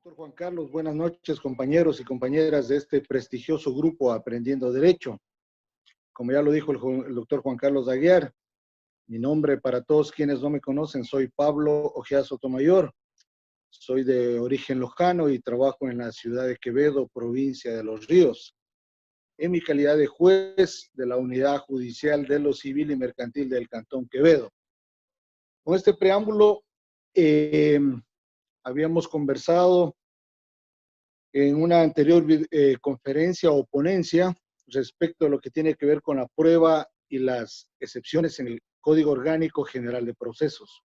Doctor Juan Carlos, buenas noches, compañeros y compañeras de este prestigioso grupo Aprendiendo Derecho. Como ya lo dijo el doctor Juan Carlos Aguiar, mi nombre para todos quienes no me conocen, soy Pablo Ojea Sotomayor. Soy de origen lojano y trabajo en la ciudad de Quevedo, provincia de Los Ríos, en mi calidad de juez de la Unidad Judicial de lo Civil y Mercantil del Cantón Quevedo. Con este preámbulo, habíamos conversado en una anterior conferencia o ponencia respecto a lo que tiene que ver con la prueba y las excepciones en el Código Orgánico General de Procesos.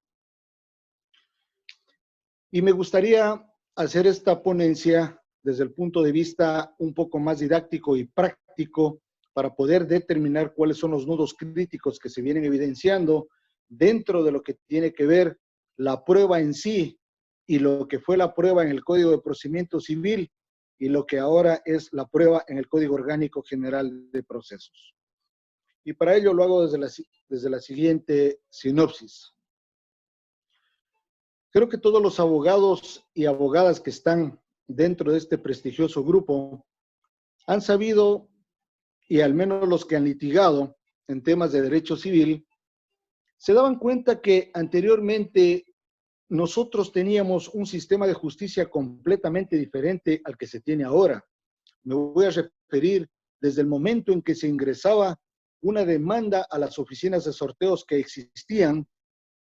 Y me gustaría hacer esta ponencia desde el punto de vista un poco más didáctico y práctico para poder determinar cuáles son los nudos críticos que se vienen evidenciando dentro de lo que tiene que ver la prueba en sí y lo que fue la prueba en el Código de Procedimiento Civil y lo que ahora es la prueba en el Código Orgánico General de Procesos. Y para ello lo hago desde la siguiente sinopsis. Creo que todos los abogados y abogadas que están dentro de este prestigioso grupo han sabido, y al menos los que han litigado en temas de derecho civil, se daban cuenta que anteriormente nosotros teníamos un sistema de justicia completamente diferente al que se tiene ahora. Me voy a referir desde el momento en que se ingresaba una demanda a las oficinas de sorteos que existían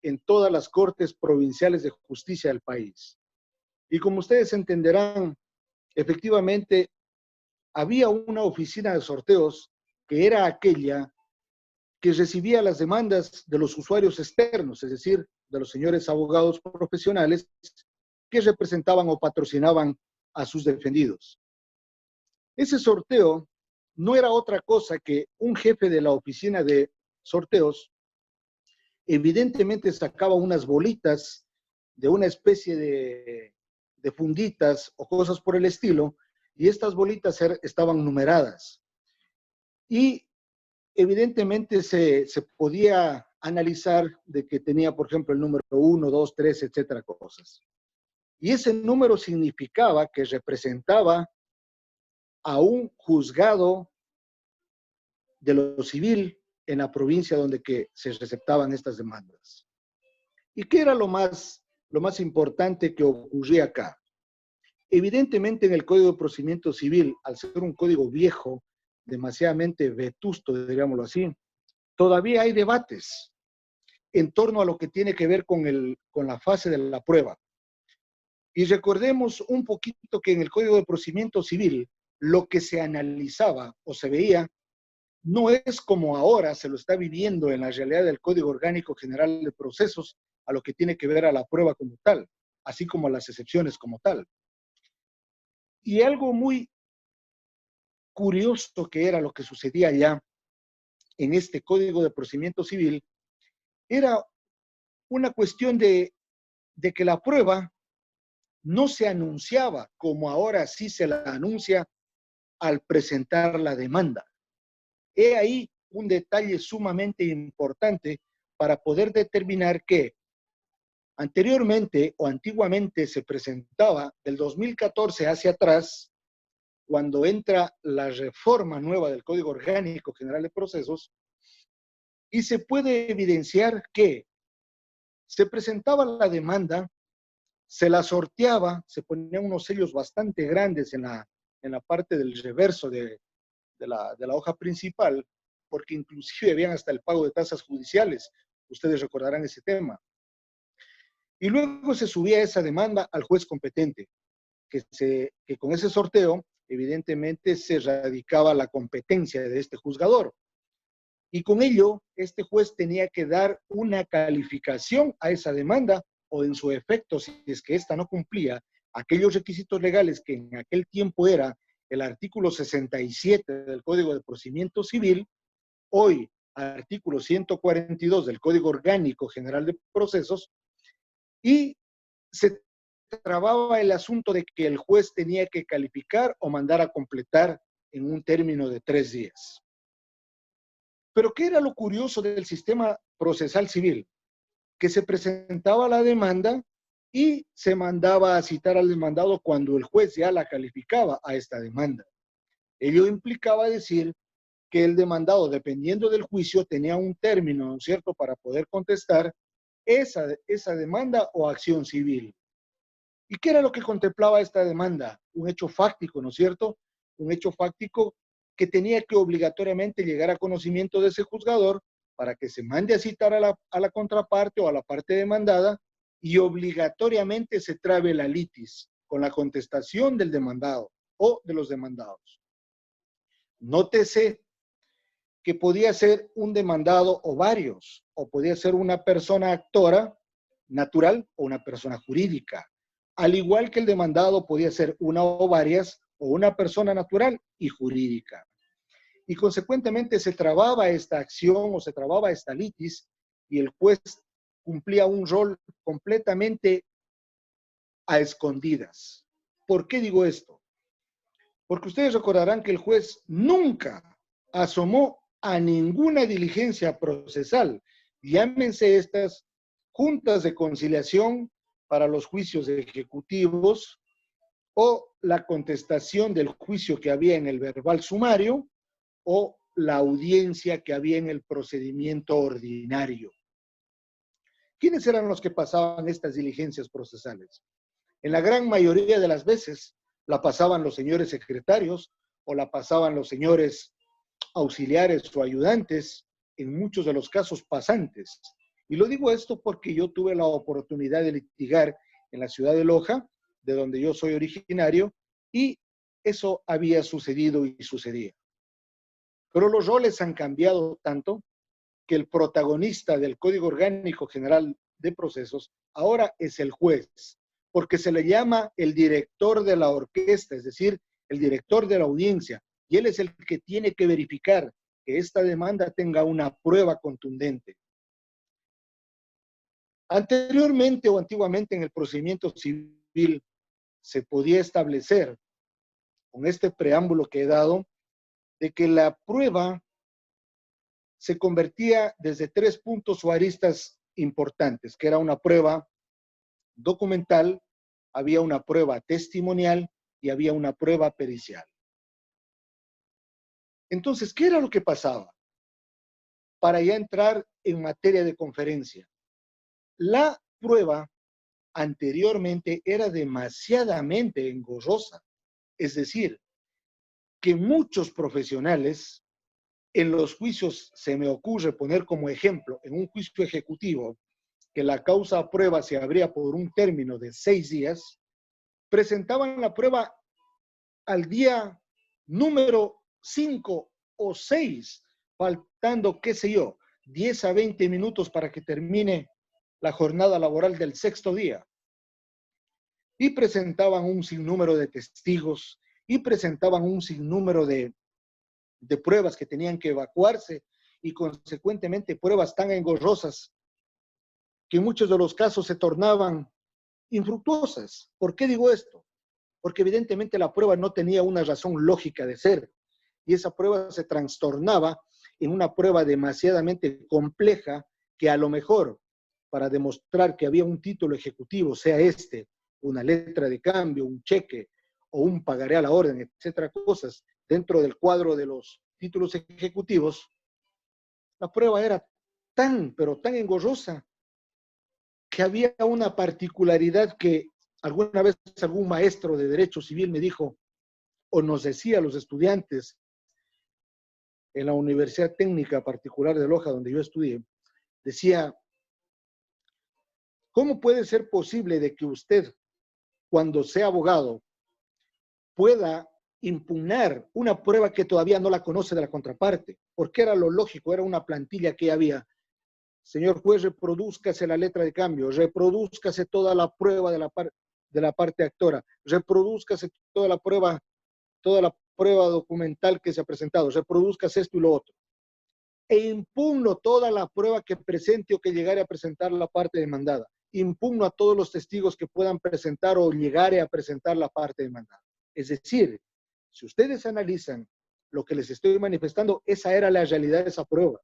en todas las cortes provinciales de justicia del país. Y como ustedes entenderán, efectivamente, había una oficina de sorteos que era aquella que recibía las demandas de los usuarios externos, es decir, de los señores abogados profesionales que representaban o patrocinaban a sus defendidos. Ese sorteo no era otra cosa que un jefe de la oficina de sorteos evidentemente sacaba unas bolitas de una especie de funditas o cosas por el estilo, y estas bolitas estaban numeradas. Y evidentemente se podía analizar de que tenía, por ejemplo, el número 1, 2, 3, etcétera, cosas. Y ese número significaba que representaba a un juzgado de lo civil en la provincia donde que se receptaban estas demandas. ¿Y qué era lo más importante que ocurría acá? Evidentemente en el Código de Procedimiento Civil, al ser un código viejo, demasiadamente vetusto, digámoslo así, todavía hay debates en torno a lo que tiene que ver con la fase de la prueba. Y recordemos un poquito que en el Código de Procedimiento Civil, lo que se analizaba o se veía no es como ahora se lo está viviendo en la realidad del Código Orgánico General de Procesos a lo que tiene que ver a la prueba como tal, así como a las excepciones como tal. Y algo muy curioso que era lo que sucedía ya en este Código de Procedimiento Civil, era una cuestión de que la prueba no se anunciaba como ahora sí se la anuncia al presentar la demanda. He ahí un detalle sumamente importante para poder determinar que anteriormente o antiguamente se presentaba del 2014 hacia atrás, cuando entra la reforma nueva del Código Orgánico General de Procesos, y se puede evidenciar que se presentaba la demanda, se la sorteaba, se ponían unos sellos bastante grandes en la parte del reverso de la hoja principal, porque inclusive habían hasta el pago de tasas judiciales. Ustedes recordarán ese tema. Y luego se subía esa demanda al juez competente, que con ese sorteo, evidentemente, se radicaba la competencia de este juzgador. Y con ello, este juez tenía que dar una calificación a esa demanda, o en su efecto, si es que ésta no cumplía aquellos requisitos legales que en aquel tiempo era el artículo 67 del Código de Procedimiento Civil, hoy artículo 142 del Código Orgánico General de Procesos, y se trababa el asunto de que el juez tenía que calificar o mandar a completar en un término de 3 días. Pero ¿qué era lo curioso del sistema procesal civil? Que se presentaba la demanda y se mandaba a citar al demandado cuando el juez ya la calificaba a esta demanda. Ello implicaba decir que el demandado, dependiendo del juicio, tenía un término, ¿no es cierto?, para poder contestar esa demanda o acción civil. ¿Y qué era lo que contemplaba esta demanda? Un hecho fáctico, ¿no es cierto? Un hecho fáctico que tenía que obligatoriamente llegar a conocimiento de ese juzgador para que se mande a citar a la contraparte o a la parte demandada y obligatoriamente se trabe la litis con la contestación del demandado o de los demandados. Nótese que podía ser un demandado o varios, o podía ser una persona actora natural o una persona jurídica. Al igual que el demandado podía ser una o varias, o una persona natural y jurídica. Y consecuentemente se trababa esta acción o se trababa esta litis y el juez cumplía un rol completamente a escondidas. ¿Por qué digo esto? Porque ustedes recordarán que el juez nunca asomó a ninguna diligencia procesal, llámense estas juntas de conciliación para los juicios ejecutivos o la contestación del juicio que había en el verbal sumario o la audiencia que había en el procedimiento ordinario. ¿Quiénes eran los que pasaban estas diligencias procesales? En la gran mayoría de las veces la pasaban los señores secretarios o la pasaban los señores auxiliares o ayudantes, en muchos de los casos pasantes. Y lo digo esto porque yo tuve la oportunidad de litigar en la ciudad de Loja, de donde yo soy originario, y eso había sucedido y sucedía. Pero los roles han cambiado tanto que el protagonista del Código Orgánico General de Procesos ahora es el juez, porque se le llama el director de la orquesta, es decir, el director de la audiencia, y él es el que tiene que verificar que esta demanda tenga una prueba contundente. Anteriormente o antiguamente en el procedimiento civil se podía establecer, con este preámbulo que he dado, de que la prueba se convertía desde 3 puntos o aristas importantes, que era una prueba documental, había una prueba testimonial y había una prueba pericial. Entonces, ¿qué era lo que pasaba? Para ya entrar en materia de conferencia. La prueba anteriormente era demasiadamente engorrosa. Es decir, que muchos profesionales en los juicios, se me ocurre poner como ejemplo, en un juicio ejecutivo, que la causa a prueba se abría por un término de 6 días, presentaban la prueba al día número 5 o 6, faltando, qué sé yo, 10 a 20 minutos para que termine la jornada laboral del 6º día. Y presentaban un sinnúmero de testigos y presentaban un sinnúmero de pruebas que tenían que evacuarse y consecuentemente pruebas tan engorrosas que en muchos de los casos se tornaban infructuosas. ¿Por qué digo esto? Porque evidentemente la prueba no tenía una razón lógica de ser y esa prueba se trastornaba en una prueba demasiadamente compleja que a lo mejor para demostrar que había un título ejecutivo, sea este, una letra de cambio, un cheque o un pagaré a la orden, etcétera, cosas dentro del cuadro de los títulos ejecutivos, la prueba era tan, pero tan engorrosa que había una particularidad que alguna vez algún maestro de Derecho Civil me dijo, o nos decía a los estudiantes en la Universidad Técnica Particular de Loja, donde yo estudié, decía, ¿cómo puede ser posible de que usted, cuando sea abogado, pueda impugnar una prueba que todavía no la conoce de la contraparte? Porque era lo lógico, era una plantilla que había. Señor juez, reprodúzcase la letra de cambio, reprodúzcase toda la prueba de la parte actora, reprodúzcase toda la prueba documental que se ha presentado, reproduzcase esto y lo otro. E impugno toda la prueba que presente o que llegare a presentar la parte demandada. Impugno a todos los testigos que puedan presentar o llegare a presentar la parte demandada. Es decir, si ustedes analizan lo que les estoy manifestando, esa era la realidad de esa prueba.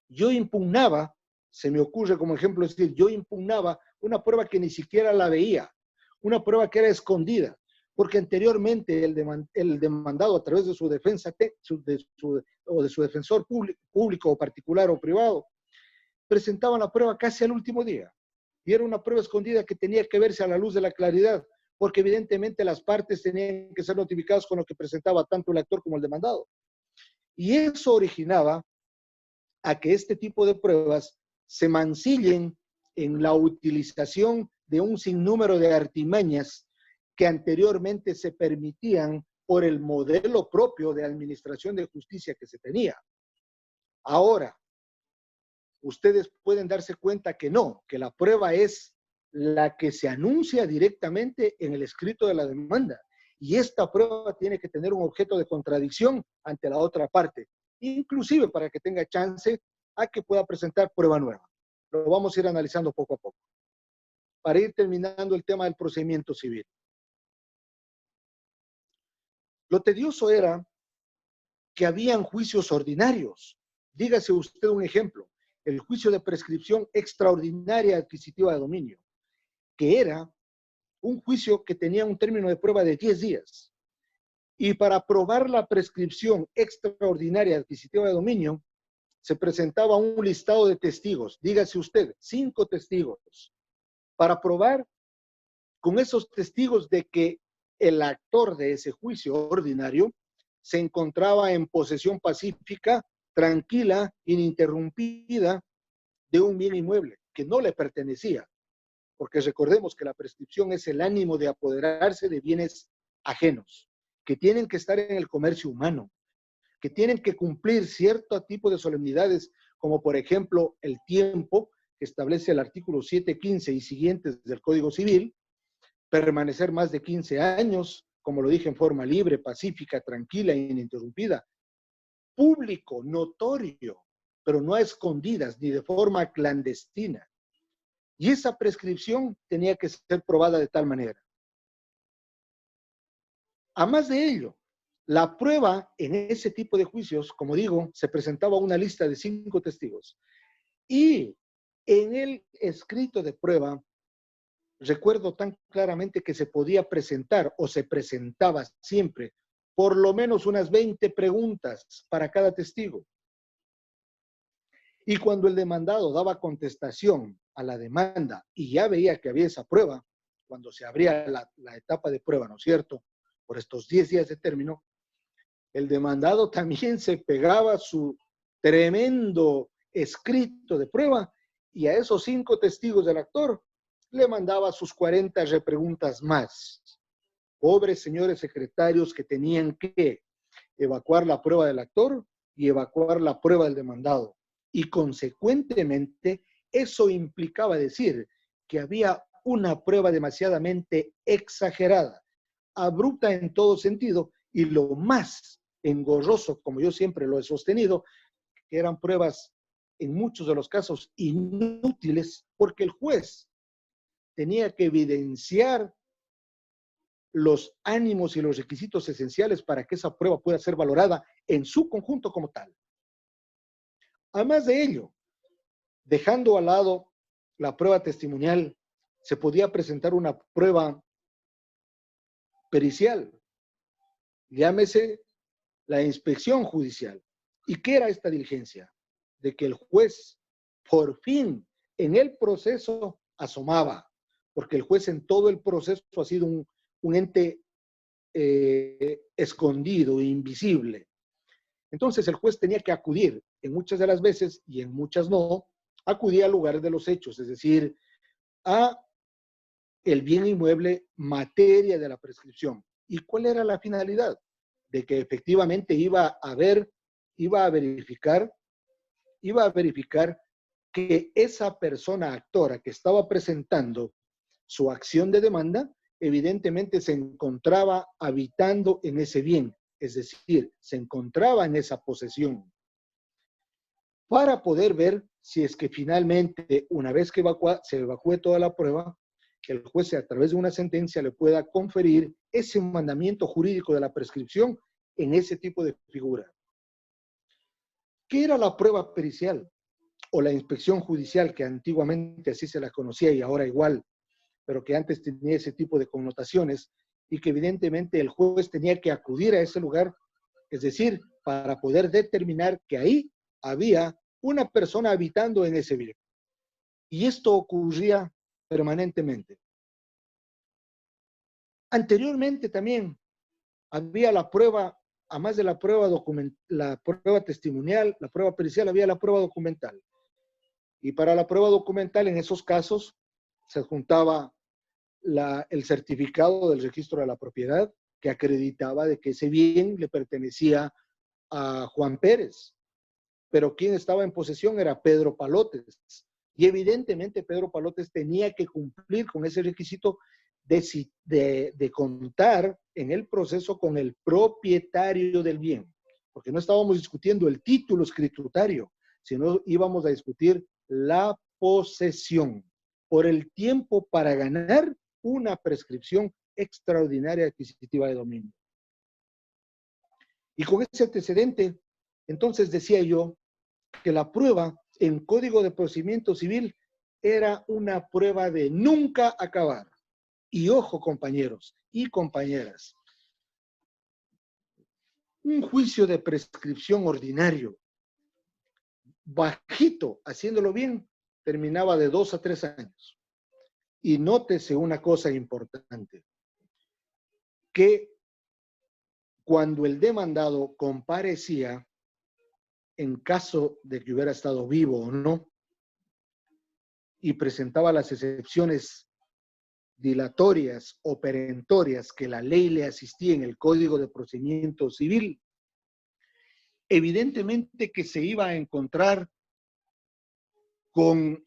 Yo impugnaba se me ocurre como ejemplo decir, yo impugnaba una prueba que ni siquiera la veía, una prueba que era escondida, porque anteriormente el demandado a través de su defensa, o de su defensor público o particular o privado, presentaba la prueba casi al último día. Y era una prueba escondida que tenía que verse a la luz de la claridad, porque evidentemente las partes tenían que ser notificadas con lo que presentaba tanto el actor como el demandado. Y eso originaba a que este tipo de pruebas se mancillen en la utilización de un sinnúmero de artimañas que anteriormente se permitían por el modelo propio de administración de justicia que se tenía. Ahora, ustedes pueden darse cuenta que no, que la prueba es la que se anuncia directamente en el escrito de la demanda. Y esta prueba tiene que tener un objeto de contradicción ante la otra parte, inclusive para que tenga chance a que pueda presentar prueba nueva. Lo vamos a ir analizando poco a poco. Para ir terminando el tema del procedimiento civil. Lo tedioso era que habían juicios ordinarios. Dígase usted un ejemplo, el juicio de prescripción extraordinaria adquisitiva de dominio, que era un juicio que tenía un término de prueba de 10 días. Y para probar la prescripción extraordinaria adquisitiva de dominio, se presentaba un listado de testigos, dígase usted, 5 testigos, para probar con esos testigos de que el actor de ese juicio ordinario se encontraba en posesión pacífica, tranquila, ininterrumpida de un bien inmueble que no le pertenecía, porque recordemos que la prescripción es el ánimo de apoderarse de bienes ajenos, que tienen que estar en el comercio humano, que tienen que cumplir cierto tipo de solemnidades, como por ejemplo el tiempo que establece el artículo 715 y siguientes del Código Civil, permanecer más de 15 años, como lo dije, en forma libre, pacífica, tranquila e ininterrumpida, público, notorio, pero no a escondidas ni de forma clandestina. Y esa prescripción tenía que ser probada de tal manera. A más de ello, la prueba en ese tipo de juicios, como digo, se presentaba una lista de 5 testigos. Y en el escrito de prueba, recuerdo tan claramente que se podía presentar o se presentaba siempre por lo menos unas 20 preguntas para cada testigo. Y cuando el demandado daba contestación a la demanda y ya veía que había esa prueba, cuando se abría la etapa de prueba, ¿no es cierto? Por estos 10 días de término, el demandado también se pegaba su tremendo escrito de prueba y a esos 5 testigos del actor le mandaba sus 40 repreguntas más. Pobres señores secretarios que tenían que evacuar la prueba del actor y evacuar la prueba del demandado. Y consecuentemente, eso implicaba decir que había una prueba demasiadamente exagerada, abrupta en todo sentido, y lo más engorroso, como yo siempre lo he sostenido, que eran pruebas en muchos de los casos inútiles, porque el juez tenía que evidenciar los ánimos y los requisitos esenciales para que esa prueba pueda ser valorada en su conjunto como tal. Además de ello, dejando al lado la prueba testimonial, se podía presentar una prueba pericial, llámese la inspección judicial. ¿Y qué era esta diligencia? De que el juez, por fin, en el proceso asomaba, porque el juez en todo el proceso ha sido un ente escondido, invisible. Entonces el juez tenía que acudir, en muchas de las veces y en muchas no, acudía al lugar de los hechos, es decir, a el bien inmueble materia de la prescripción. ¿Y cuál era la finalidad? De que efectivamente iba a verificar que esa persona actora que estaba presentando su acción de demanda, evidentemente se encontraba habitando en ese bien, es decir, se encontraba en esa posesión, para poder ver si es que finalmente, una vez que se evacúe toda la prueba, que el juez a través de una sentencia le pueda conferir ese mandamiento jurídico de la prescripción en ese tipo de figura. ¿Qué era la prueba pericial? o la inspección judicial, que antiguamente así se la conocía y ahora igual, pero que antes tenía ese tipo de connotaciones, y que evidentemente el juez tenía que acudir a ese lugar, es decir, para poder determinar que ahí había una persona habitando en ese bien. Y esto ocurría permanentemente. Anteriormente también había la prueba, además de la prueba la prueba testimonial, la prueba pericial, había la prueba documental. Y para la prueba documental, en esos casos, se adjuntaba el certificado del registro de la propiedad que acreditaba de que ese bien le pertenecía a Juan Pérez, pero quien estaba en posesión era Pedro Palotes. Y evidentemente Pedro Palotes tenía que cumplir con ese requisito de contar en el proceso con el propietario del bien, porque no estábamos discutiendo el título escritutario, sino íbamos a discutir la posesión por el tiempo para ganar una prescripción extraordinaria adquisitiva de dominio. Y con ese antecedente, entonces decía yo que la prueba en Código de Procedimiento Civil era una prueba de nunca acabar. Y ojo, compañeros y compañeras, un juicio de prescripción ordinario, bajito, haciéndolo bien, terminaba de 2 a 3 años. Y nótese una cosa importante, que cuando el demandado comparecía, en caso de que hubiera estado vivo o no, y presentaba las excepciones dilatorias o perentorias que la ley le asistía en el Código de Procedimiento Civil, evidentemente que se iba a encontrar con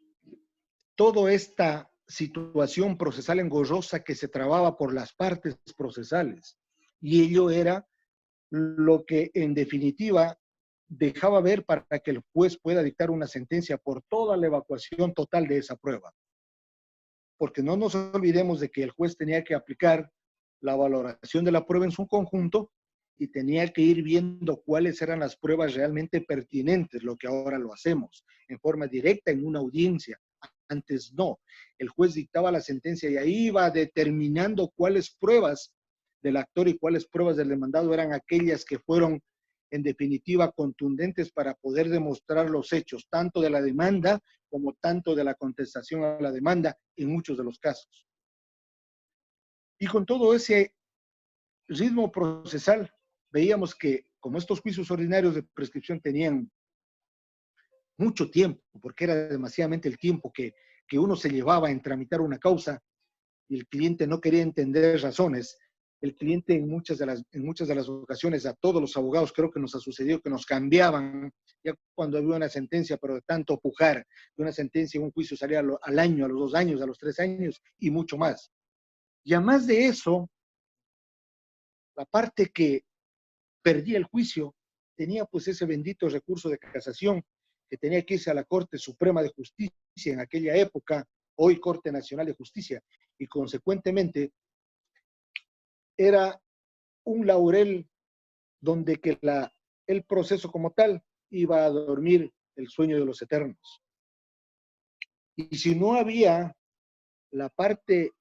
toda esta situación procesal engorrosa que se trababa por las partes procesales. Y ello era lo que en definitiva dejaba ver para que el juez pueda dictar una sentencia por toda la evacuación total de esa prueba. Porque no nos olvidemos de que el juez tenía que aplicar la valoración de la prueba en su conjunto y tenía que ir viendo cuáles eran las pruebas realmente pertinentes, lo que ahora lo hacemos, en forma directa en una audiencia. Antes no. El juez dictaba la sentencia y ahí iba determinando cuáles pruebas del actor y cuáles pruebas del demandado eran aquellas que fueron en definitiva contundentes para poder demostrar los hechos, tanto de la demanda como tanto de la contestación a la demanda en muchos de los casos. Y con todo ese ritmo procesal, veíamos que como estos juicios ordinarios de prescripción tenían mucho tiempo, porque era demasiadamente el tiempo que uno se llevaba en tramitar una causa y el cliente no quería entender razones, el cliente en muchas de las ocasiones, a todos los abogados creo que nos ha sucedido que nos cambiaban ya cuando había una sentencia, pero de tanto pujar, de una sentencia en un juicio salía al año, a los 2 años, a los 3 años y mucho más. Y además de eso, la parte que perdía el juicio tenía pues ese bendito recurso de casación que tenía que irse a la Corte Suprema de Justicia en aquella época, hoy Corte Nacional de Justicia, y consecuentemente era un laurel donde que el proceso como tal iba a dormir el sueño de los eternos. Y si no había la parte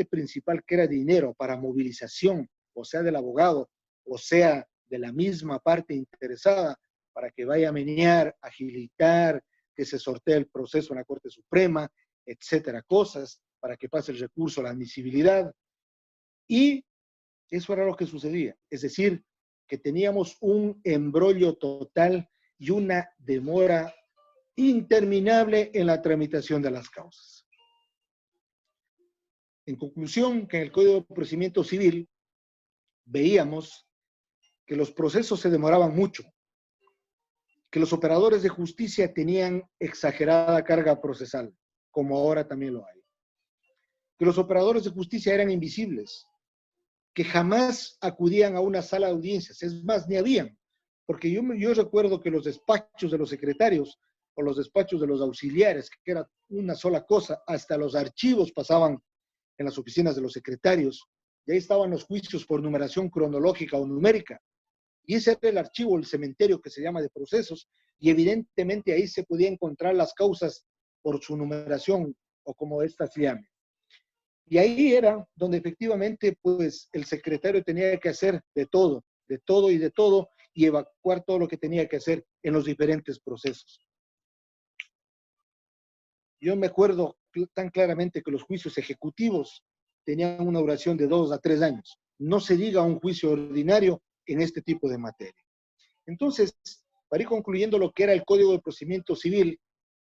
principal que era dinero para movilización, o sea, del abogado, o sea, de la misma parte interesada, para que vaya a menear, agilitar, que se sortee el proceso en la Corte Suprema, etcétera, cosas, para que pase el recurso a la admisibilidad. Y eso era lo que sucedía. Es decir, que teníamos un embrollo total y una demora interminable en la tramitación de las causas. En conclusión, que en el Código de Procedimiento Civil veíamos que los procesos se demoraban mucho, que los operadores de justicia tenían exagerada carga procesal, como ahora también lo hay, que los operadores de justicia eran invisibles, que jamás acudían a una sala de audiencias, es más, ni habían, porque yo recuerdo que los despachos de los secretarios o los despachos de los auxiliares, que era una sola cosa, hasta los archivos pasaban en las oficinas de los secretarios, y ahí estaban los juicios por numeración cronológica o numérica, Y ese era el archivo, el cementerio que se llama de procesos, y evidentemente ahí se podía encontrar las causas por su numeración o como ésta se llame. Y ahí era donde efectivamente pues el secretario tenía que hacer de todo, de todo y de todo, y evacuar todo lo que tenía que hacer en los diferentes procesos. Yo me acuerdo tan claramente que los juicios ejecutivos tenían una duración de 2 a 3 años. No se diga un juicio ordinario en este tipo de materia. Entonces, para ir concluyendo lo que era el Código de Procedimiento Civil,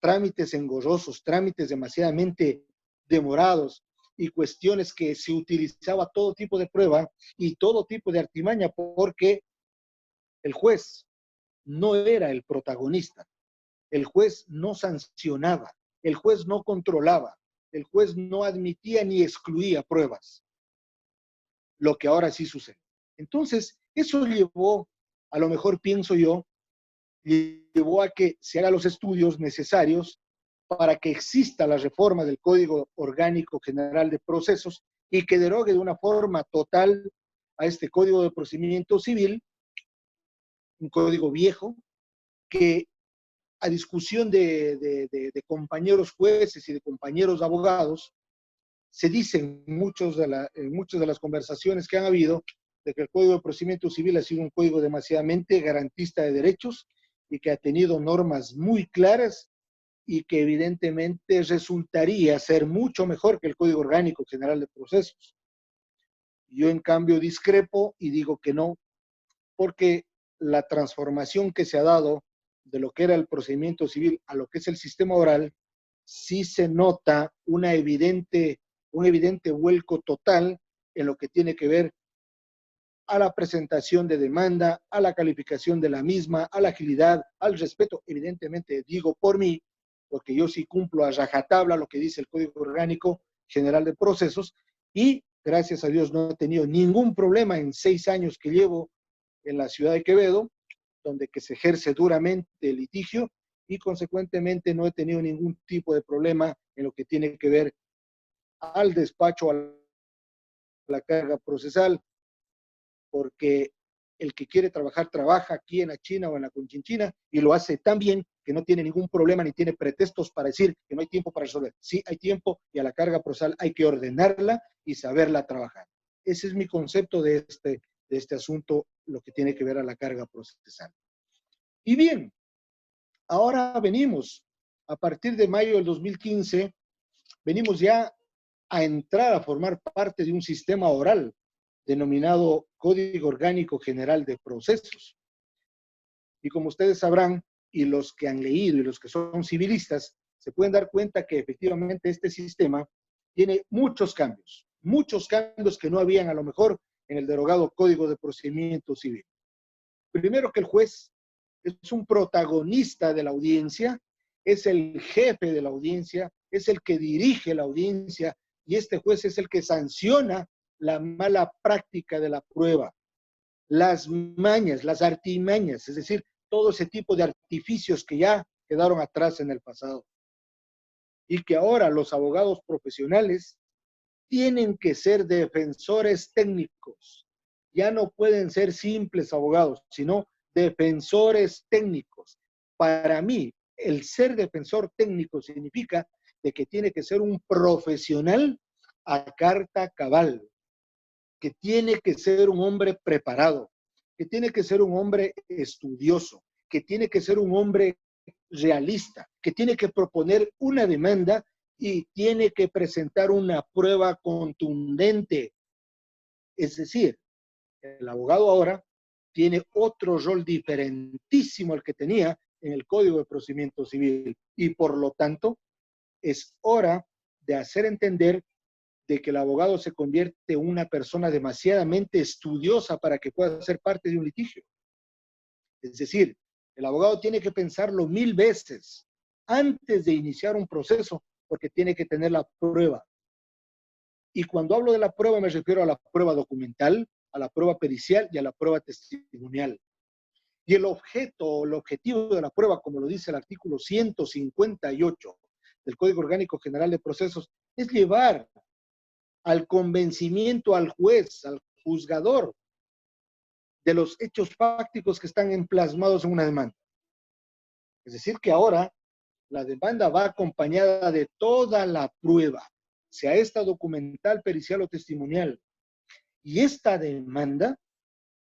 trámites engorrosos, trámites demasiadamente demorados y cuestiones que se utilizaba todo tipo de prueba y todo tipo de artimaña porque el juez no era el protagonista, el juez no sancionaba, el juez no controlaba, el juez no admitía ni excluía pruebas, lo que ahora sí sucede. Entonces, eso llevó, a lo mejor pienso yo, llevó a que se hagan los estudios necesarios para que exista la reforma del Código Orgánico General de Procesos y que derogue de una forma total a este Código de Procedimiento Civil, un código viejo, que a discusión de compañeros jueces y de compañeros abogados, se dicen en muchas de las conversaciones que han habido de que el Código de Procedimiento Civil ha sido un código demasiadamente garantista de derechos y que ha tenido normas muy claras y que evidentemente resultaría ser mucho mejor que el Código Orgánico General de Procesos. Yo en cambio discrepo y digo que no, porque la transformación que se ha dado de lo que era el procedimiento civil a lo que es el sistema oral, sí se nota un evidente vuelco total en lo que tiene que ver a la presentación de demanda, a la calificación de la misma, a la agilidad, al respeto. Evidentemente, digo por mí, porque yo sí cumplo a rajatabla lo que dice el Código Orgánico General de Procesos y gracias a Dios no he tenido ningún problema en 6 años que llevo en la ciudad de Quevedo, donde que se ejerce duramente el litigio y consecuentemente no he tenido ningún tipo de problema en lo que tiene que ver al despacho, a la carga procesal, porque el que quiere trabajar, trabaja aquí en la China o en la Conchinchina y lo hace tan bien que no tiene ningún problema ni tiene pretextos para decir que no hay tiempo para resolver. Sí hay tiempo y a la carga procesal hay que ordenarla y saberla trabajar. Ese es mi concepto de este asunto, lo que tiene que ver a la carga procesal. Y bien, ahora venimos, a partir de mayo del 2015, venimos ya a entrar a formar parte de un sistema oral denominado Código Orgánico General de Procesos. Y como ustedes sabrán, y los que han leído y los que son civilistas, se pueden dar cuenta que efectivamente este sistema tiene muchos cambios que no habían a lo mejor en el derogado Código de Procedimiento Civil. Primero que el juez es un protagonista de la audiencia, es el jefe de la audiencia, es el que dirige la audiencia y este juez es el que sanciona la mala práctica de la prueba, las mañas, las artimañas, es decir, todo ese tipo de artificios que ya quedaron atrás en el pasado y que ahora los abogados profesionales tienen que ser defensores técnicos. Ya no pueden ser simples abogados, sino defensores técnicos. Para mí, el ser defensor técnico significa de que tiene que ser un profesional a carta cabal, que tiene que ser un hombre preparado, que tiene que ser un hombre estudioso, que tiene que ser un hombre realista, que tiene que proponer una demanda y tiene que presentar una prueba contundente. Es decir, el abogado ahora tiene otro rol diferentísimo al que tenía en el Código de Procedimiento Civil y por lo tanto es hora de hacer entender de que el abogado se convierte en una persona demasiadamente estudiosa para que pueda ser parte de un litigio. Es decir, el abogado tiene que pensarlo 1000 veces antes de iniciar un proceso porque tiene que tener la prueba. Y cuando hablo de la prueba me refiero a la prueba documental, a la prueba pericial y a la prueba testimonial. Y el objetivo de la prueba, como lo dice el artículo 158 del Código Orgánico General de Procesos, es llevar al convencimiento al juez, al juzgador, de los hechos fácticos que están emplasmados en una demanda. Es decir, que ahora la demanda va acompañada de toda la prueba, sea esta documental, pericial o testimonial. Y esta demanda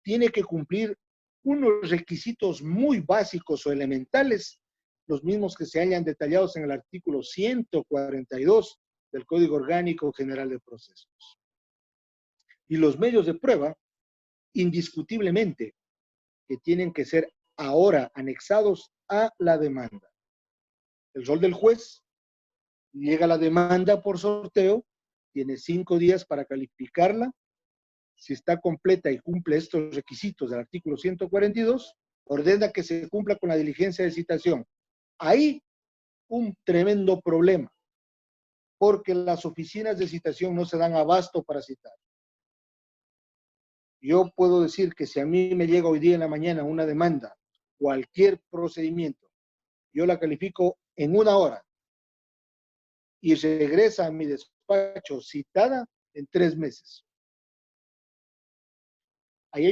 tiene que cumplir unos requisitos muy básicos o elementales, los mismos que se hallan detallados en el artículo 142 del Código Orgánico General de Procesos. Y los medios de prueba, indiscutiblemente, que tienen que ser ahora anexados a la demanda. El rol del juez: llega la demanda por sorteo, tiene 5 días para calificarla. Si está completa y cumple estos requisitos del artículo 142, ordena que se cumpla con la diligencia de citación. Ahí un tremendo problema, porque las oficinas de citación no se dan abasto para citar. Yo puedo decir que si a mí me llega hoy día en la mañana una demanda, cualquier procedimiento, yo la califico en 1 hora y regresa a mi despacho citada en 3 meses. Ahí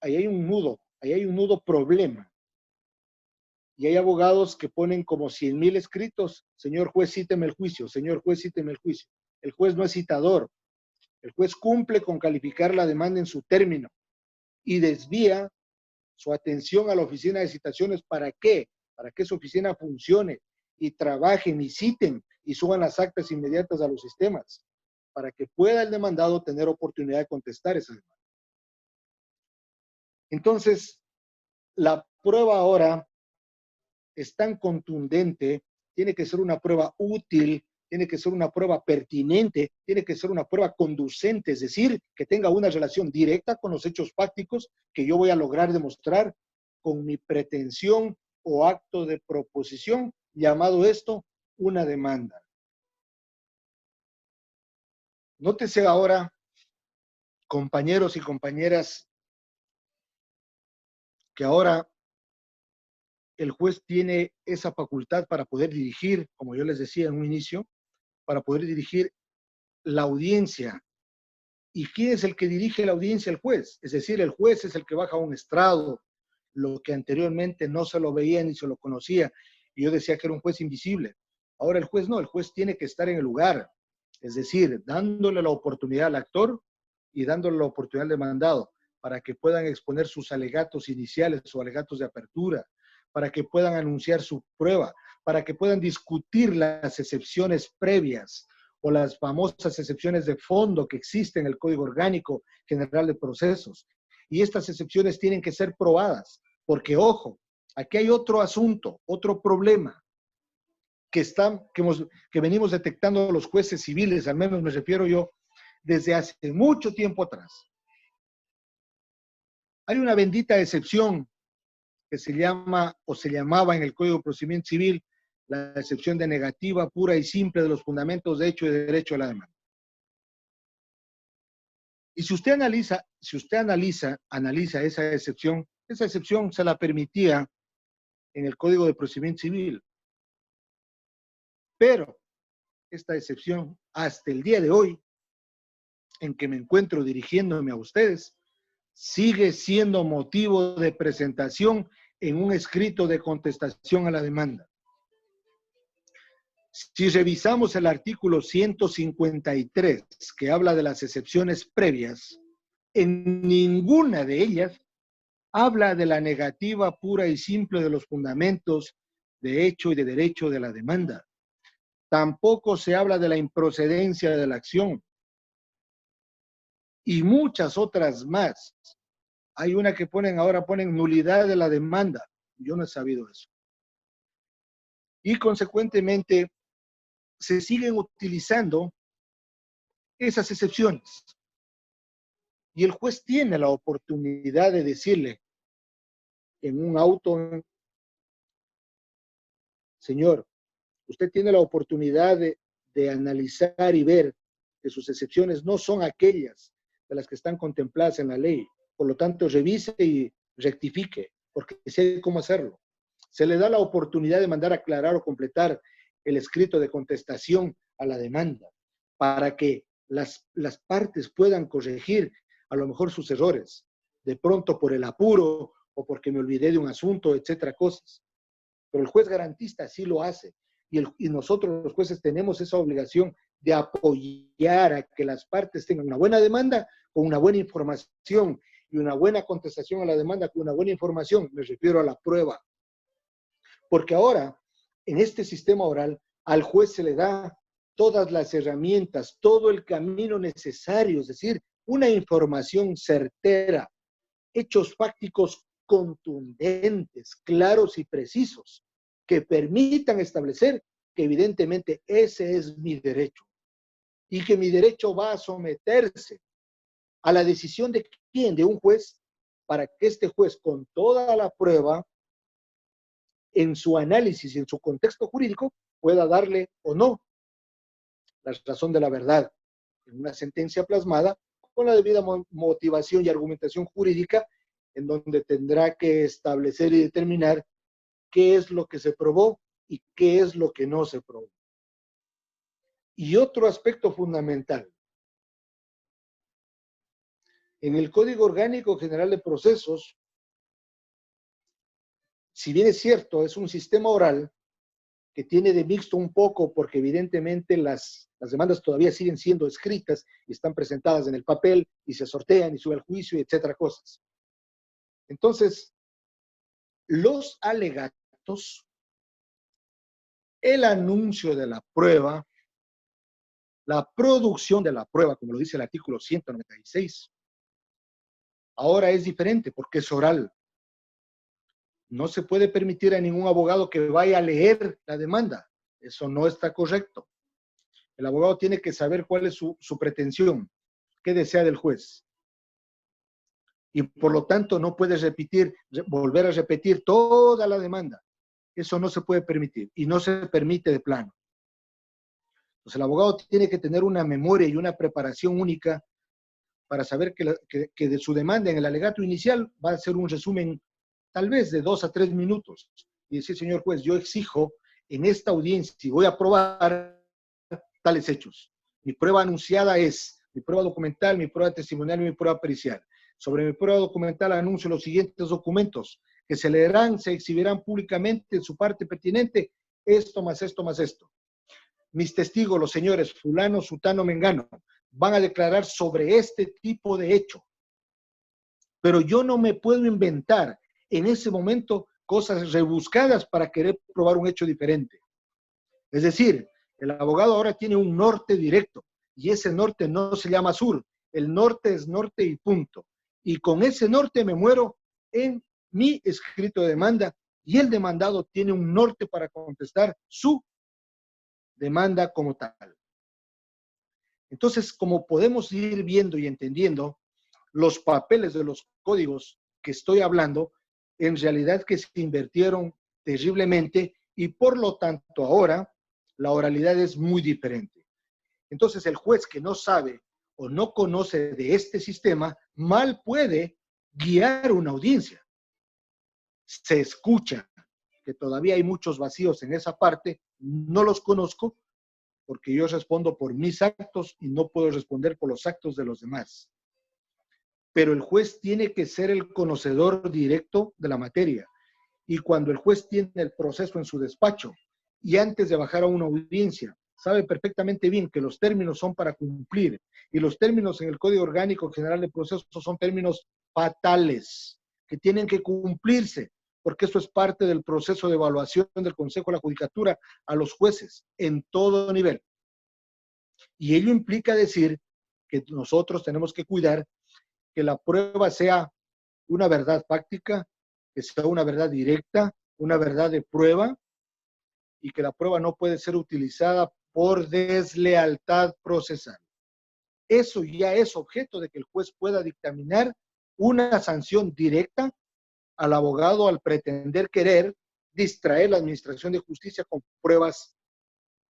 hay un nudo problema. Y hay abogados que ponen como 100,000 escritos: señor juez, cíteme el juicio, señor juez, cíteme el juicio. El juez no es citador. El juez cumple con calificar la demanda en su término y desvía su atención a la oficina de citaciones. ¿Para qué? Para que esa oficina funcione y trabajen y citen y suban las actas inmediatas a los sistemas, para que pueda el demandado tener oportunidad de contestar esa demanda. Entonces, la prueba ahora es tan contundente, tiene que ser una prueba útil, tiene que ser una prueba pertinente, tiene que ser una prueba conducente, es decir, que tenga una relación directa con los hechos fácticos que yo voy a lograr demostrar con mi pretensión o acto de proposición, llamado esto una demanda. Nótese ahora, compañeros y compañeras, que ahora el juez tiene esa facultad para poder dirigir, como yo les decía en un inicio, para poder dirigir la audiencia. ¿Y quién es el que dirige la audiencia? El juez. Es decir, el juez es el que baja a un estrado, lo que anteriormente no se lo veía ni se lo conocía. Y yo decía que era un juez invisible. Ahora el juez no, el juez tiene que estar en el lugar. Es decir, dándole la oportunidad al actor y dándole la oportunidad al demandado para que puedan exponer sus alegatos iniciales o alegatos de apertura, para que puedan anunciar su prueba, para que puedan discutir las excepciones previas o las famosas excepciones de fondo que existen en el Código Orgánico General de Procesos. Y estas excepciones tienen que ser probadas, porque, ojo, aquí hay otro asunto, otro problema que venimos detectando los jueces civiles, al menos me refiero yo, desde hace mucho tiempo atrás. Hay una bendita excepción que se llama o se llamaba en el Código de Procedimiento Civil la excepción de negativa pura y simple de los fundamentos de hecho y de derecho de la demanda. Y si usted analiza esa excepción se la permitía en el Código de Procedimiento Civil. Pero esta excepción, hasta el día de hoy, en que me encuentro dirigiéndome a ustedes, sigue siendo motivo de presentación en un escrito de contestación a la demanda. Si revisamos el artículo 153, que habla de las excepciones previas, en ninguna de ellas habla de la negativa pura y simple de los fundamentos de hecho y de derecho de la demanda. Tampoco se habla de la improcedencia de la acción. Y muchas otras más. Hay una que ahora ponen nulidad de la demanda. Yo no he sabido eso. Y consecuentemente, se siguen utilizando esas excepciones. Y el juez tiene la oportunidad de decirle en un auto: señor, usted tiene la oportunidad de analizar y ver que sus excepciones no son aquellas de las que están contempladas en la ley. Por lo tanto, revise y rectifique, porque sé cómo hacerlo. Se le da la oportunidad de mandar a aclarar o completar el escrito de contestación a la demanda, para que las partes puedan corregir a lo mejor sus errores. de pronto por el apuro o porque me olvidé de un asunto, etcétera, cosas. Pero el juez garantista sí lo hace. Y nosotros los jueces tenemos esa obligación de apoyar a que las partes tengan una buena demanda con una buena información y una buena contestación a la demanda con una buena información. Me refiero a la prueba. Porque ahora, en este sistema oral, al juez se le da todas las herramientas, todo el camino necesario, es decir, una información certera, hechos fácticos contundentes, claros y precisos, que permitan establecer que evidentemente ese es mi derecho y que mi derecho va a someterse a la decisión de quién, de un juez, para que este juez con toda la prueba en su análisis y en su contexto jurídico pueda darle o no la razón de la verdad en una sentencia plasmada con la debida motivación y argumentación jurídica, en donde tendrá que establecer y determinar qué es lo que se probó y qué es lo que no se probó. Y otro aspecto fundamental. En el Código Orgánico General de Procesos, si bien es cierto, es un sistema oral que tiene de mixto un poco porque evidentemente las demandas todavía siguen siendo escritas y están presentadas en el papel y se sortean y sube al juicio y etcétera cosas. Entonces, los alegatos, el anuncio de la prueba, la producción de la prueba, como lo dice el artículo 196, ahora es diferente porque es oral. No se puede permitir a ningún abogado que vaya a leer la demanda. Eso no está correcto. El abogado tiene que saber cuál es su pretensión, qué desea del juez. Y por lo tanto no puede volver a repetir toda la demanda. Eso no se puede permitir y no se permite de plano. Entonces el abogado tiene que tener una memoria y una preparación única para saber que de su demanda en el alegato inicial va a ser un resumen tal vez de 2 a 3 minutos. Y decir, señor juez, yo exijo en esta audiencia, si voy a probar tales hechos. Mi prueba anunciada es mi prueba documental, mi prueba testimonial y mi prueba pericial. Sobre mi prueba documental anuncio los siguientes documentos que se leerán, se exhibirán públicamente en su parte pertinente, esto más esto más esto. Mis testigos, los señores fulano, sutano, mengano, van a declarar sobre este tipo de hecho. Pero yo no me puedo inventar en ese momento cosas rebuscadas para querer probar un hecho diferente. Es decir, el abogado ahora tiene un norte directo y ese norte no se llama sur. El norte es norte y punto. Y con ese norte me muero en mi escrito de demanda y el demandado tiene un norte para contestar su demanda como tal. Entonces, como podemos ir viendo y entendiendo, los papeles de los códigos que estoy hablando, en realidad que se invirtieron terriblemente y por lo tanto ahora la oralidad es muy diferente. Entonces el juez que no sabe o no conoce de este sistema, mal puede guiar una audiencia. Se escucha que todavía hay muchos vacíos en esa parte, no los conozco porque yo respondo por mis actos y no puedo responder por los actos de los demás. Pero el juez tiene que ser el conocedor directo de la materia. Y cuando el juez tiene el proceso en su despacho y antes de bajar a una audiencia, sabe perfectamente bien que los términos son para cumplir y los términos en el Código Orgánico General de Procesos son términos fatales que tienen que cumplirse, porque eso es parte del proceso de evaluación del Consejo de la Judicatura a los jueces en todo nivel. Y ello implica decir que nosotros tenemos que cuidar que la prueba sea una verdad fáctica, que sea una verdad directa, una verdad de prueba, y que la prueba no puede ser utilizada por deslealtad procesal. Eso ya es objeto de que el juez pueda dictaminar una sanción directa al abogado al pretender querer distraer la administración de justicia con pruebas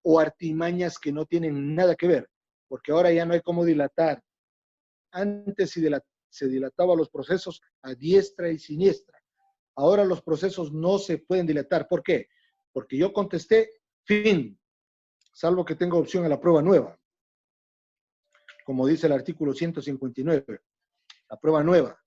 o artimañas que no tienen nada que ver, porque ahora ya no hay cómo dilatar. Antes se dilataba los procesos a diestra y siniestra. Ahora los procesos no se pueden dilatar. ¿Por qué? Porque yo contesté, fin, salvo que tenga opción a la prueba nueva. Como dice el artículo 159, la prueba nueva.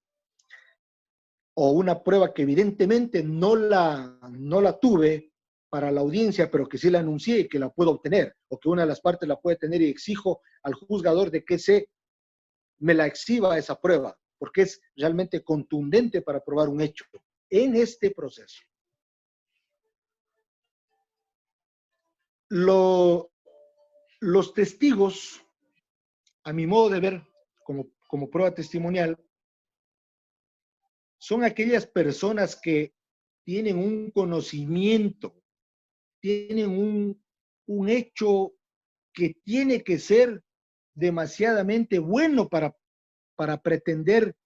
o una prueba que evidentemente no la tuve para la audiencia, pero que sí la anuncié y que la puedo obtener, o que una de las partes la puede tener y exijo al juzgador de que me la exhiba esa prueba, porque es realmente contundente para probar un hecho en este proceso. Los testigos, a mi modo de ver, como prueba testimonial, son aquellas personas que tienen un conocimiento, tienen un hecho que tiene que ser demasiadamente bueno para pretender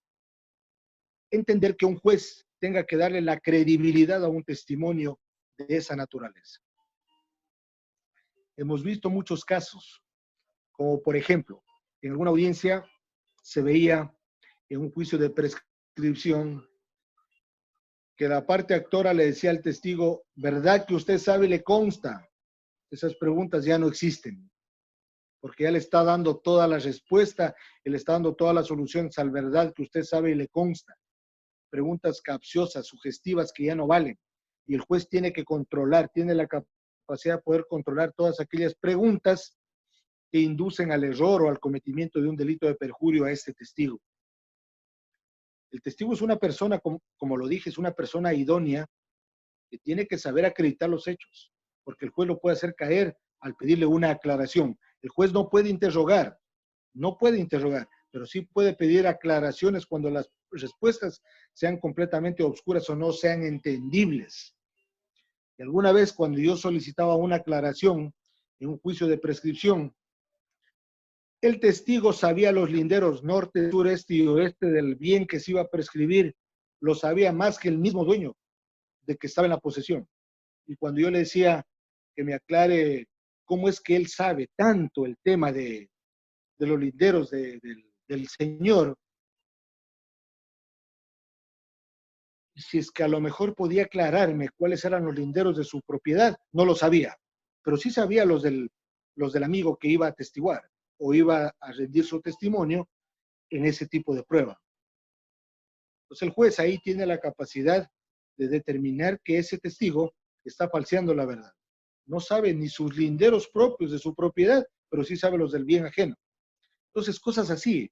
entender que un juez tenga que darle la credibilidad a un testimonio de esa naturaleza. Hemos visto muchos casos, como por ejemplo, en alguna audiencia se veía en un juicio de prescripción que la parte actora le decía al testigo, ¿verdad que usted sabe y le consta? Esas preguntas ya no existen, porque ya le está dando toda la respuesta, él está dando todas las soluciones al verdad que usted sabe y le consta. Preguntas capciosas, sugestivas que ya no valen. Y el juez tiene que controlar, tiene la capacidad de poder controlar todas aquellas preguntas que inducen al error o al cometimiento de un delito de perjurio a este testigo. El testigo es una persona, como lo dije, es una persona idónea que tiene que saber acreditar los hechos, porque el juez lo puede hacer caer al pedirle una aclaración. El juez no puede interrogar, pero sí puede pedir aclaraciones cuando las respuestas sean completamente obscuras o no sean entendibles. Y alguna vez cuando yo solicitaba una aclaración en un juicio de prescripción, el testigo sabía los linderos norte, sur, este y oeste del bien que se iba a prescribir, lo sabía más que el mismo dueño de que estaba en la posesión. Y cuando yo le decía que me aclare cómo es que él sabe tanto el tema de los linderos del señor, si es que a lo mejor podía aclararme cuáles eran los linderos de su propiedad, no lo sabía, pero sí sabía los del amigo que iba a atestiguar o iba a rendir su testimonio en ese tipo de prueba. Entonces el juez ahí tiene la capacidad de determinar que ese testigo está falseando la verdad. No sabe ni sus linderos propios de su propiedad, pero sí sabe los del bien ajeno. Entonces, cosas así.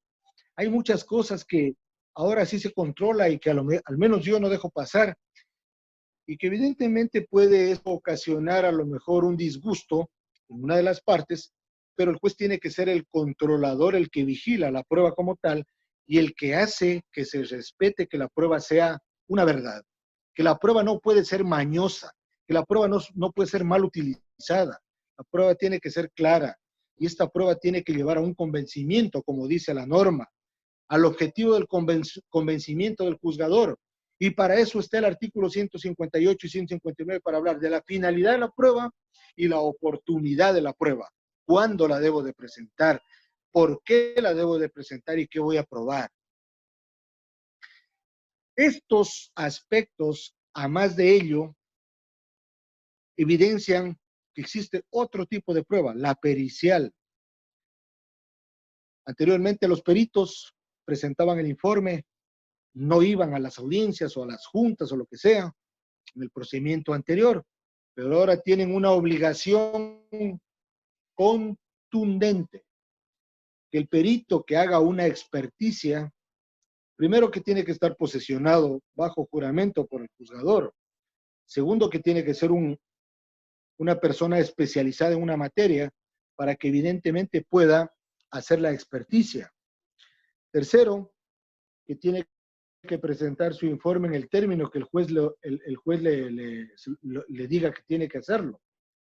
Hay muchas cosas que ahora sí se controla y que al menos yo no dejo pasar y que evidentemente puede ocasionar a lo mejor un disgusto en una de las partes, pero el juez tiene que ser el controlador, el que vigila la prueba como tal y el que hace que se respete que la prueba sea una verdad, que la prueba no puede ser mañosa, que la prueba no puede ser mal utilizada, la prueba tiene que ser clara y esta prueba tiene que llevar a un convencimiento, como dice la norma, al objetivo del convencimiento del juzgador. Y para eso está el artículo 158 y 159 para hablar de la finalidad de la prueba y la oportunidad de la prueba. ¿Cuándo la debo de presentar? ¿Por qué la debo de presentar y qué voy a probar? Estos aspectos, a más de ello, evidencian que existe otro tipo de prueba, la pericial. Anteriormente los peritos presentaban el informe, no iban a las audiencias o a las juntas o lo que sea en el procedimiento anterior, pero ahora tienen una obligación contundente, que el perito que haga una experticia, primero que tiene que estar posesionado bajo juramento por el juzgador, segundo que tiene que ser una persona especializada en una materia para que evidentemente pueda hacer la experticia. Tercero, que tiene que presentar su informe en el término que el juez le diga que tiene que hacerlo,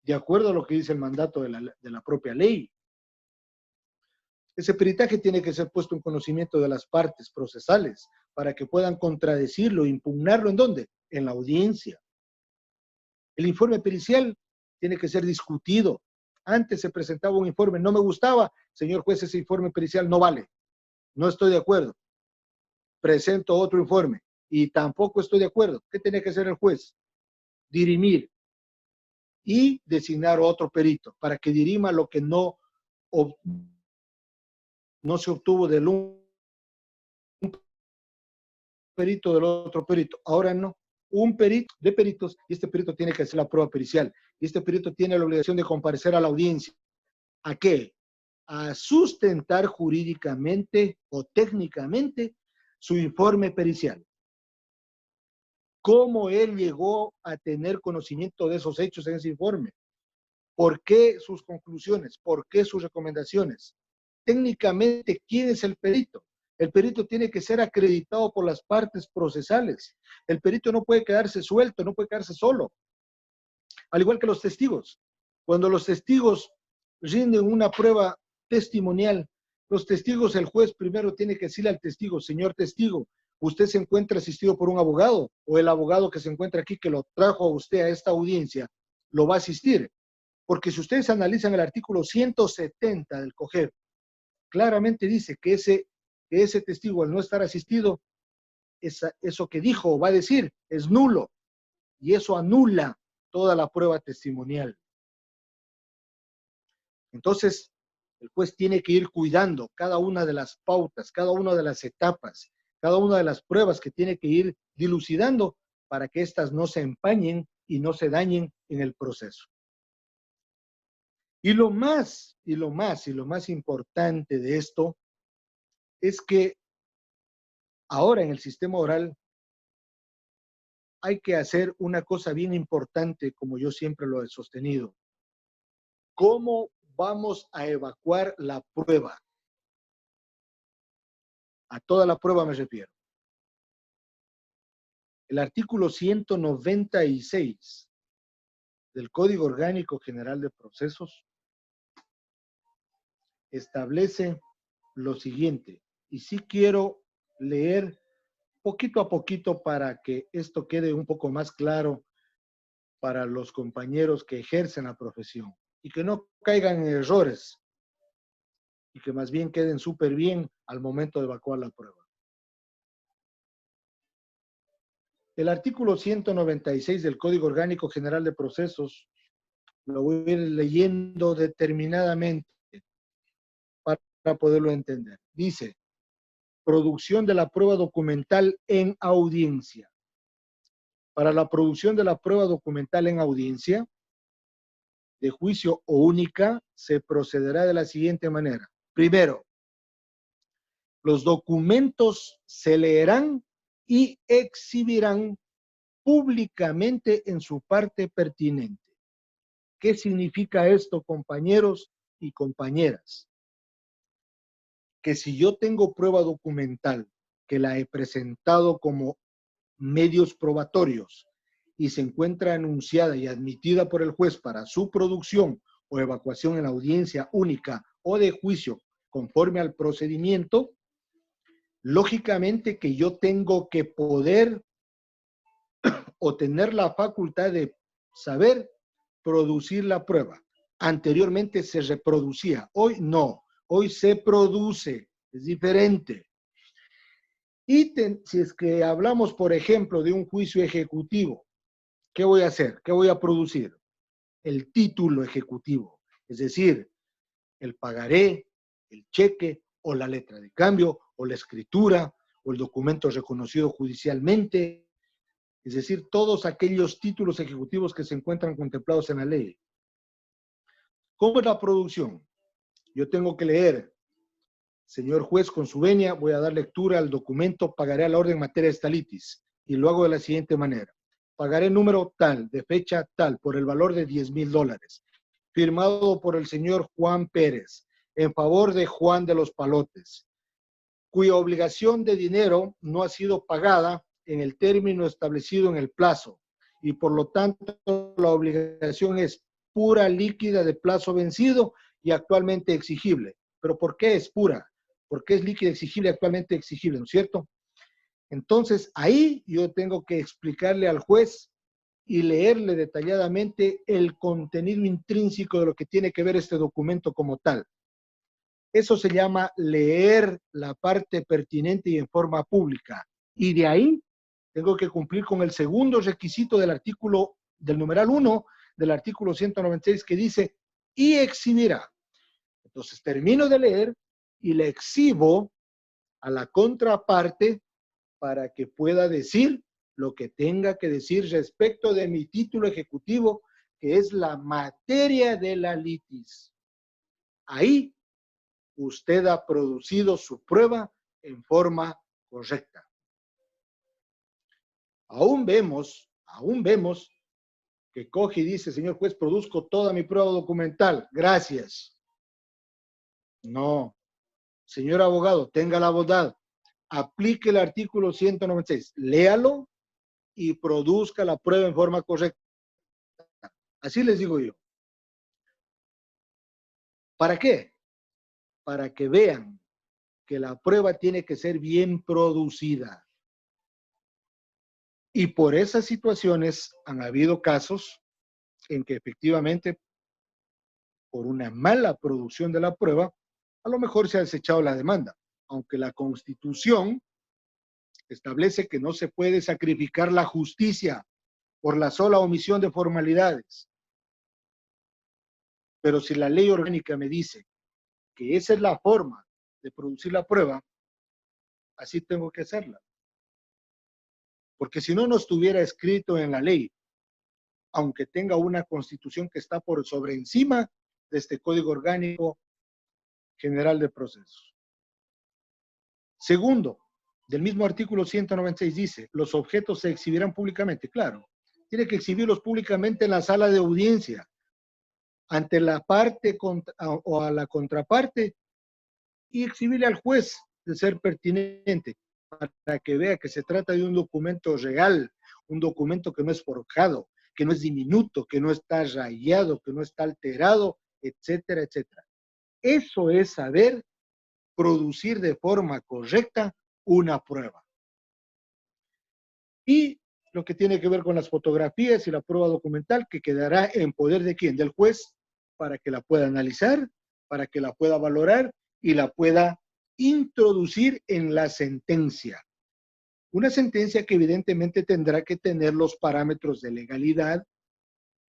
de acuerdo a lo que dice el mandato de la propia ley. Ese peritaje tiene que ser puesto en conocimiento de las partes procesales para que puedan contradecirlo, impugnarlo. ¿En dónde? En la audiencia. El informe pericial tiene que ser discutido. Antes se presentaba un informe, no me gustaba, señor juez, ese informe pericial no vale, no estoy de acuerdo. Presento otro informe y tampoco estoy de acuerdo. ¿Qué tiene que hacer el juez? Dirimir y designar otro perito para que dirima lo que no se obtuvo del un perito del otro perito. Ahora no. Un perito de peritos y este perito tiene que hacer la prueba pericial. Y este perito tiene la obligación de comparecer a la audiencia. ¿A qué? A sustentar jurídicamente o técnicamente su informe pericial. ¿Cómo él llegó a tener conocimiento de esos hechos en ese informe? ¿Por qué sus conclusiones? ¿Por qué sus recomendaciones? Técnicamente, ¿quién es el perito? El perito tiene que ser acreditado por las partes procesales. El perito no puede quedarse suelto, no puede quedarse solo. Al igual que los testigos. Cuando los testigos rinden una prueba testimonial, los testigos, el juez primero tiene que decirle al testigo, señor testigo, usted se encuentra asistido por un abogado o el abogado que se encuentra aquí que lo trajo a usted a esta audiencia, lo va a asistir. Porque si ustedes analizan el artículo 170 del COGEB, claramente dice que ese testigo al no estar asistido, eso que dijo o va a decir es nulo y eso anula toda la prueba testimonial. Entonces, el juez tiene que ir cuidando cada una de las pautas, cada una de las etapas, cada una de las pruebas que tiene que ir dilucidando para que éstas no se empañen y no se dañen en el proceso. Y lo más importante de esto es que ahora en el sistema oral hay que hacer una cosa bien importante, como yo siempre lo he sostenido. ¿Cómo vamos a evacuar la prueba? A toda la prueba me refiero. El artículo 196 del Código Orgánico General de Procesos establece lo siguiente, y sí quiero leer poquito a poquito para que esto quede un poco más claro para los compañeros que ejercen la profesión y que no caigan en errores y que más bien queden súper bien al momento de evacuar la prueba. El artículo 196 del Código Orgánico General de Procesos lo voy a ir leyendo determinadamente para poderlo entender. Dice, producción de la prueba documental en audiencia. Para la producción de la prueba documental en audiencia, de juicio o única, se procederá de la siguiente manera. Primero, los documentos se leerán y exhibirán públicamente en su parte pertinente. ¿Qué significa esto, compañeros y compañeras? Que si yo tengo prueba documental que la he presentado como medios probatorios y se encuentra anunciada y admitida por el juez para su producción o evacuación en la audiencia única o de juicio conforme al procedimiento, lógicamente que yo tengo que poder o tener la facultad de saber producir la prueba. Anteriormente se reproducía, hoy no, hoy se produce, es diferente. Y si es que hablamos, por ejemplo, de un juicio ejecutivo, ¿qué voy a hacer? ¿Qué voy a producir? El título ejecutivo, es decir, el pagaré, el cheque o la letra de cambio o la escritura o el documento reconocido judicialmente, es decir, todos aquellos títulos ejecutivos que se encuentran contemplados en la ley. ¿Cómo es la producción? Yo tengo que leer, señor juez, con su venia, voy a dar lectura al documento, pagaré a la orden materia estalitis, y lo hago de la siguiente manera. Pagaré número tal, de fecha tal, por el valor de $10,000, firmado por el señor Juan Pérez, en favor de Juan de los Palotes, cuya obligación de dinero no ha sido pagada en el término establecido en el plazo, y por lo tanto la obligación es pura, líquida, de plazo vencido y actualmente exigible. ¿Pero por qué es pura? Porque es líquida, exigible, actualmente exigible, ¿no es cierto? Entonces, ahí yo tengo que explicarle al juez y leerle detalladamente el contenido intrínseco de lo que tiene que ver este documento como tal. Eso se llama leer la parte pertinente y en forma pública. Y de ahí tengo que cumplir con el segundo requisito del artículo, del numeral 1 del artículo 196 que dice, y exhibirá. Entonces termino de leer y le exhibo a la contraparte para que pueda decir lo que tenga que decir respecto de mi título ejecutivo, que es la materia de la litis. Ahí usted ha producido su prueba en forma correcta. Aún vemos que coge y dice, señor juez, produzco toda mi prueba documental. Gracias. No. Señor abogado, tenga la bondad, aplique el artículo 196, léalo y produzca la prueba en forma correcta. Así les digo yo. ¿Para qué? Para que vean que la prueba tiene que ser bien producida. Y por esas situaciones han habido casos en que efectivamente, por una mala producción de la prueba, a lo mejor se ha desechado la demanda, aunque la Constitución establece que no se puede sacrificar la justicia por la sola omisión de formalidades. Pero si la ley orgánica me dice que esa es la forma de producir la prueba, así tengo que hacerla. Porque si no, no estuviera escrito en la ley, aunque tenga una constitución que está por sobre encima de este Código Orgánico General de Procesos. Segundo, del mismo artículo 196 dice, los objetos se exhibirán públicamente. Claro, tiene que exhibirlos públicamente en la sala de audiencia, ante la parte o a la contraparte, y exhibirle al juez de ser pertinente para que vea que se trata de un documento real, un documento que no es forjado, que no es diminuto, que no está rayado, que no está alterado, etcétera, etcétera. Eso es saber producir de forma correcta una prueba. Y lo que tiene que ver con las fotografías y la prueba documental, que quedará en poder de quién, del juez, para que la pueda analizar, para que la pueda valorar y la pueda introducir en la sentencia. Una sentencia que evidentemente tendrá que tener los parámetros de legalidad,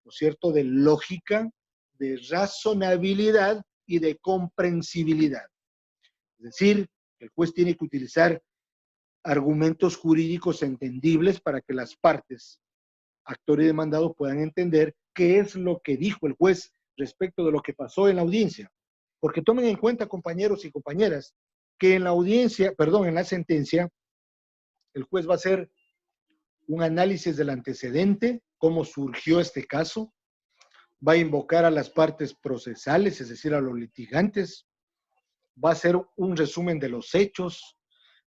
¿no es cierto?, de lógica, de razonabilidad y de comprensibilidad. Es decir, el juez tiene que utilizar argumentos jurídicos entendibles para que las partes, actor y demandado, puedan entender qué es lo que dijo el juez respecto de lo que pasó en la audiencia. Porque tomen en cuenta, compañeros y compañeras, que en la audiencia, perdón, en la sentencia, el juez va a hacer un análisis del antecedente, cómo surgió este caso, va a invocar a las partes procesales, es decir, a los litigantes, va a hacer un resumen de los hechos,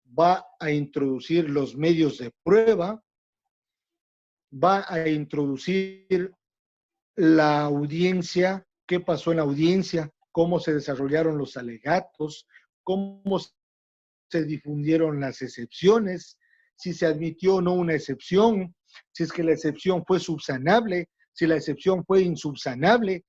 va a introducir los medios de prueba, va a introducir la audiencia, qué pasó en la audiencia, cómo se desarrollaron los alegatos, cómo se difundieron las excepciones, si se admitió o no una excepción, si es que la excepción fue subsanable, si la excepción fue insubsanable,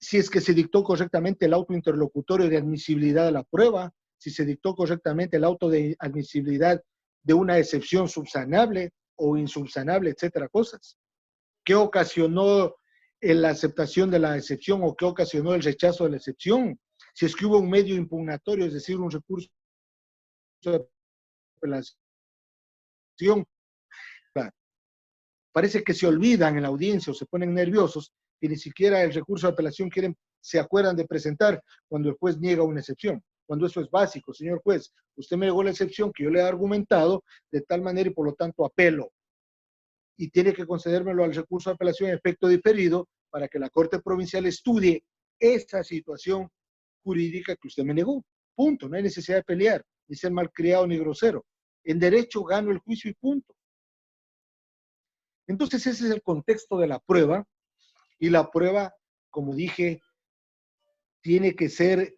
si es que se dictó correctamente el auto interlocutorio de admisibilidad de la prueba, si se dictó correctamente el auto de admisibilidad de una excepción subsanable o insubsanable, etcétera, cosas. ¿Qué ocasionó la aceptación de la excepción o qué ocasionó el rechazo de la excepción? Si es que hubo un medio impugnatorio, es decir, un recurso de apelación. Parece que se olvidan en la audiencia o se ponen nerviosos y ni siquiera el recurso de apelación se acuerdan de presentar cuando el juez niega una excepción. Cuando eso es básico, señor juez, usted me negó la excepción que yo le he argumentado de tal manera y por lo tanto apelo. Y tiene que concedérmelo al recurso de apelación en efecto diferido para que la Corte Provincial estudie esa situación jurídica que usted me negó. Punto. No hay necesidad de pelear, ni ser malcriado ni grosero. En derecho gano el juicio y punto. Entonces ese es el contexto de la prueba y la prueba, como dije, tiene que ser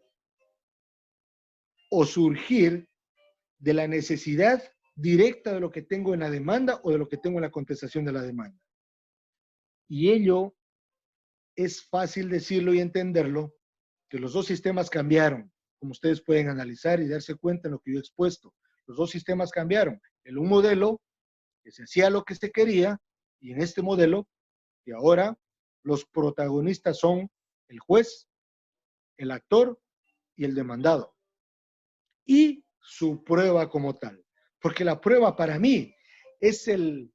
o surgir de la necesidad directa de lo que tengo en la demanda o de lo que tengo en la contestación de la demanda. Y ello es fácil decirlo y entenderlo, que los dos sistemas cambiaron, como ustedes pueden analizar y darse cuenta en lo que yo he expuesto. Los dos sistemas cambiaron. En un modelo que se hacía lo que se quería y en este modelo que ahora los protagonistas son el juez, el actor y el demandado. Y su prueba como tal. porque la prueba para mí es el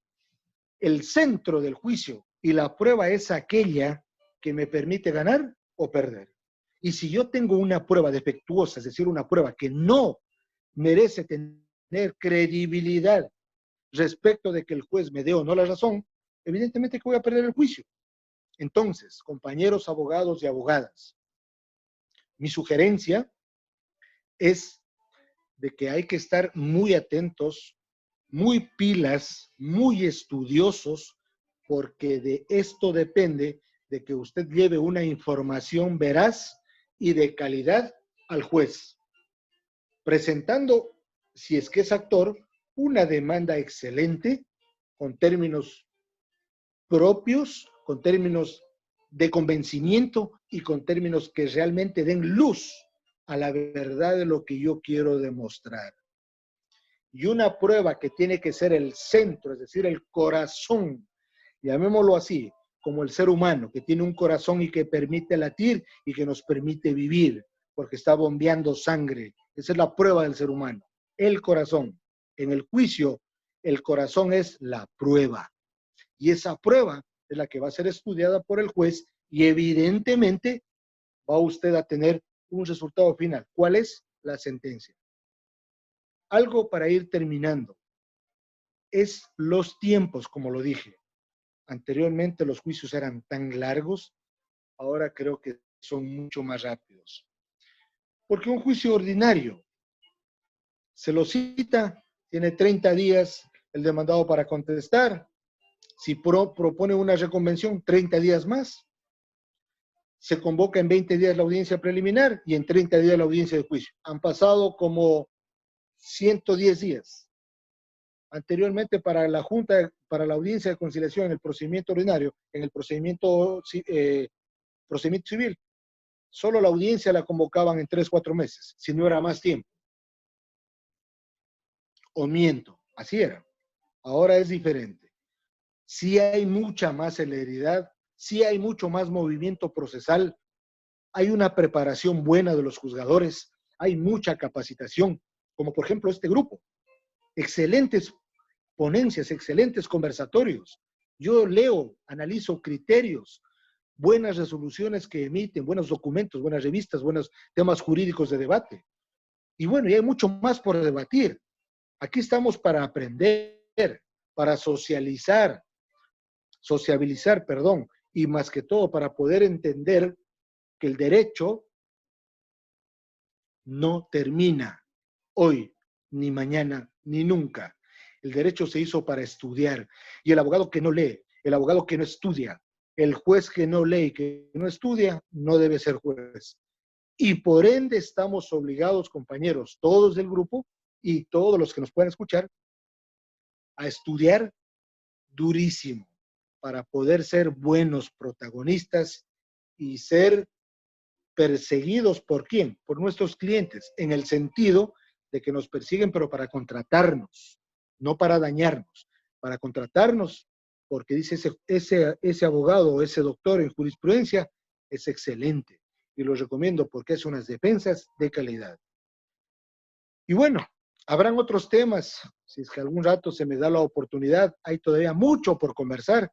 centro del juicio y la prueba es aquella que me permite ganar o perder. Y si yo tengo una prueba defectuosa, es decir, una prueba que no merece tener credibilidad respecto de que el juez me dé o no la razón, evidentemente que voy a perder el juicio. Entonces, compañeros abogados y abogadas, mi sugerencia es de que hay que estar muy atentos, muy pilas, muy estudiosos, porque de esto depende de que usted lleve una información veraz y de calidad al juez, presentando, si es que es actor, una demanda excelente, con términos propios, con términos de convencimiento y con términos que realmente den luz a la verdad de lo que yo quiero demostrar. Y una prueba que tiene que ser el centro, es decir, el corazón, llamémoslo así, como el ser humano, que tiene un corazón y que permite latir y que nos permite vivir, porque está bombeando sangre. Esa es la prueba del ser humano, el corazón. En el juicio, el corazón es la prueba. Y esa prueba es la que va a ser estudiada por el juez y evidentemente va usted a tener un resultado final. ¿Cuál es? La sentencia. Algo para ir terminando. Es los tiempos, como lo dije. Anteriormente los juicios eran tan largos, ahora creo que son mucho más rápidos. Porque un juicio ordinario se lo cita, tiene 30 días el demandado para contestar. Si propone una reconvención, 30 días más. Se convoca en 20 días la audiencia preliminar y en 30 días la audiencia de juicio. Han pasado como 110 días. Anteriormente, para la Junta, para la audiencia de conciliación en el procedimiento ordinario, en el procedimiento civil, solo la audiencia la convocaban en 3, 4 meses, si no era más tiempo. O miento, así era. Ahora es diferente. Sí hay mucha más celeridad, sí hay mucho más movimiento procesal, hay una preparación buena de los juzgadores, hay mucha capacitación, como por ejemplo este grupo. Excelentes ponencias, excelentes conversatorios. Yo leo, analizo criterios, buenas resoluciones que emiten, buenos documentos, buenas revistas, buenos temas jurídicos de debate. Y bueno, y hay mucho más por debatir. Aquí estamos para aprender, para socializar, sociabilizar, perdón, y más que todo para poder entender que el derecho no termina hoy, ni mañana, ni nunca. El derecho se hizo para estudiar. Y el abogado que no lee, el abogado que no estudia, el juez que no lee y que no estudia, no debe ser juez. Y por ende estamos obligados, compañeros, todos del grupo y todos los que nos puedan escuchar, a estudiar durísimo para poder ser buenos protagonistas y ser perseguidos ¿por quién? Por nuestros clientes, en el sentido de que nos persiguen, pero para contratarnos, no para dañarnos, para contratarnos, porque dice ese abogado o ese doctor en jurisprudencia es excelente y lo recomiendo porque hace unas defensas de calidad. Y bueno, habrán otros temas, si es que algún rato se me da la oportunidad, hay todavía mucho por conversar.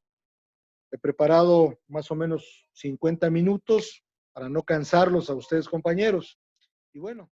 He preparado más o menos 50 minutos para no cansarlos a ustedes, compañeros. Y bueno,